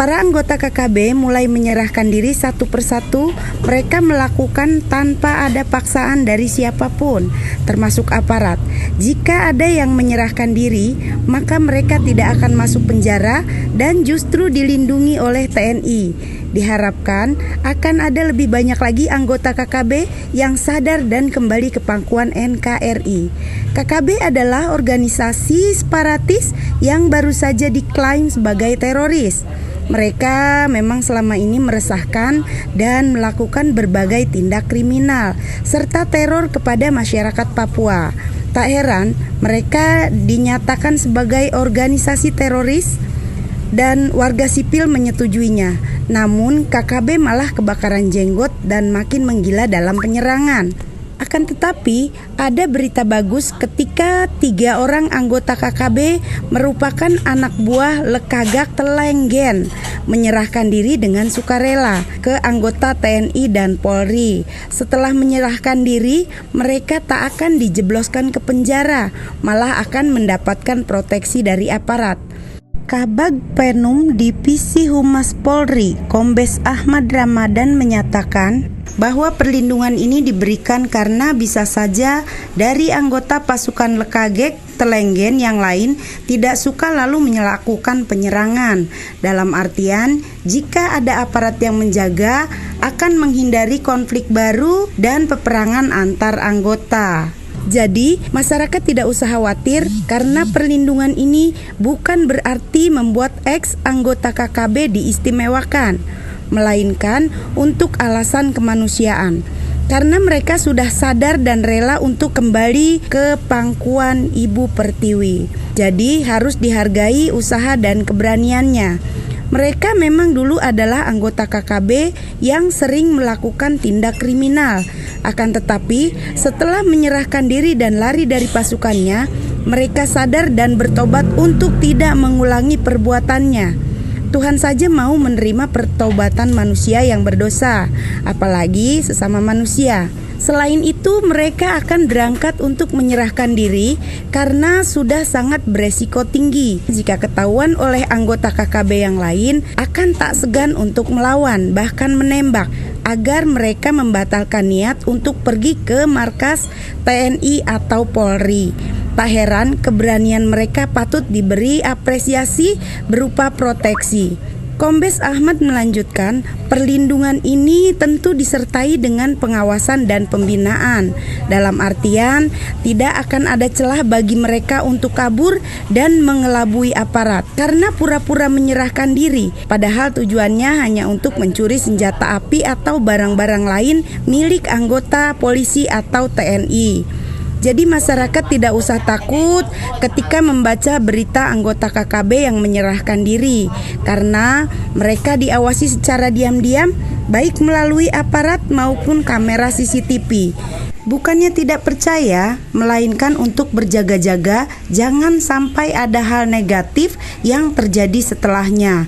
Para anggota KKB mulai menyerahkan diri satu persatu. Mereka melakukan tanpa ada paksaan dari siapapun, termasuk aparat. Jika ada yang menyerahkan diri, maka mereka tidak akan masuk penjara dan justru dilindungi oleh TNI. Diharapkan akan ada lebih banyak lagi anggota KKB yang sadar dan kembali ke pangkuan NKRI. KKB adalah organisasi separatis yang baru saja diklaim sebagai teroris. Mereka memang selama ini meresahkan dan melakukan berbagai tindak kriminal serta teror kepada masyarakat Papua. Tak heran mereka dinyatakan sebagai organisasi teroris dan warga sipil menyetujuinya. Namun KKB malah kebakaran jenggot dan makin menggila dalam penyerangan. Akan tetapi ada berita bagus ketika 3 orang anggota KKB merupakan anak buah Lekagak Telenggen menyerahkan diri dengan sukarela ke anggota TNI dan Polri. Setelah menyerahkan diri, mereka tak akan dijebloskan ke penjara, malah akan mendapatkan proteksi dari aparat. Kabag Penum Divisi Humas Polri, Kombes Ahmad Ramadan menyatakan bahwa perlindungan ini diberikan karena bisa saja dari anggota pasukan Lekagak Telenggen yang lain tidak suka lalu melakukan penyerangan. Dalam artian, jika ada aparat yang menjaga, akan menghindari konflik baru dan peperangan antar anggota. Jadi, masyarakat tidak usah khawatir karena perlindungan ini bukan berarti membuat ex anggota KKB diistimewakan, melainkan untuk alasan kemanusiaan. Karena mereka sudah sadar dan rela untuk kembali ke pangkuan Ibu Pertiwi. Jadi, harus dihargai usaha dan keberaniannya. Mereka memang dulu adalah anggota KKB yang sering melakukan tindak kriminal. Akan tetapi, setelah menyerahkan diri dan lari dari pasukannya, mereka sadar dan bertobat untuk tidak mengulangi perbuatannya. Tuhan saja mau menerima pertobatan manusia yang berdosa, apalagi sesama manusia. Selain itu, mereka akan berangkat untuk menyerahkan diri karena sudah sangat beresiko tinggi. Jika ketahuan oleh anggota KKB yang lain, akan tak segan untuk melawan, bahkan menembak, agar mereka membatalkan niat untuk pergi ke markas TNI atau Polri. Tak heran keberanian mereka patut diberi apresiasi berupa proteksi. Kombes Ahmad melanjutkan, perlindungan ini tentu disertai dengan pengawasan dan pembinaan. Dalam artian, tidak akan ada celah bagi mereka untuk kabur dan mengelabui aparat karena pura-pura menyerahkan diri, padahal tujuannya hanya untuk mencuri senjata api atau barang-barang lain milik anggota polisi atau TNI. Jadi masyarakat tidak usah takut ketika membaca berita anggota KKB yang menyerahkan diri, karena mereka diawasi secara diam-diam baik melalui aparat maupun kamera CCTV. Bukannya tidak percaya, melainkan untuk berjaga-jaga jangan sampai ada hal negatif yang terjadi setelahnya.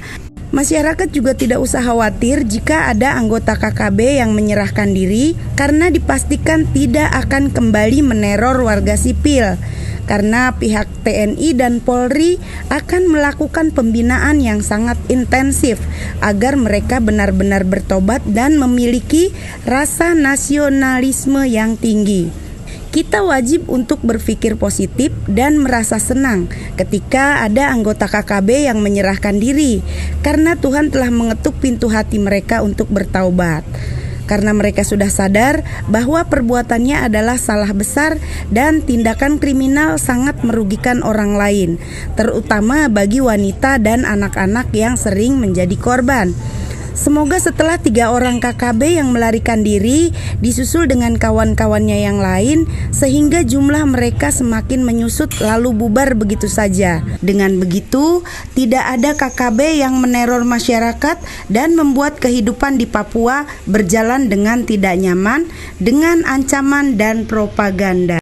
Masyarakat juga tidak usah khawatir jika ada anggota KKB yang menyerahkan diri karena dipastikan tidak akan kembali meneror warga sipil. Karena pihak TNI dan Polri akan melakukan pembinaan yang sangat intensif agar mereka benar-benar bertobat dan memiliki rasa nasionalisme yang tinggi. Kita wajib untuk berpikir positif dan merasa senang ketika ada anggota KKB yang menyerahkan diri, karena Tuhan telah mengetuk pintu hati mereka untuk bertaubat. Karena mereka sudah sadar bahwa perbuatannya adalah salah besar dan tindakan kriminal sangat merugikan orang lain, terutama bagi wanita dan anak-anak yang sering menjadi korban. Semoga setelah 3 orang KKB yang melarikan diri disusul dengan kawan-kawannya yang lain, sehingga jumlah mereka semakin menyusut lalu bubar begitu saja. Dengan begitu, tidak ada KKB yang meneror masyarakat dan membuat kehidupan di Papua berjalan dengan tidak nyaman dengan ancaman dan propaganda.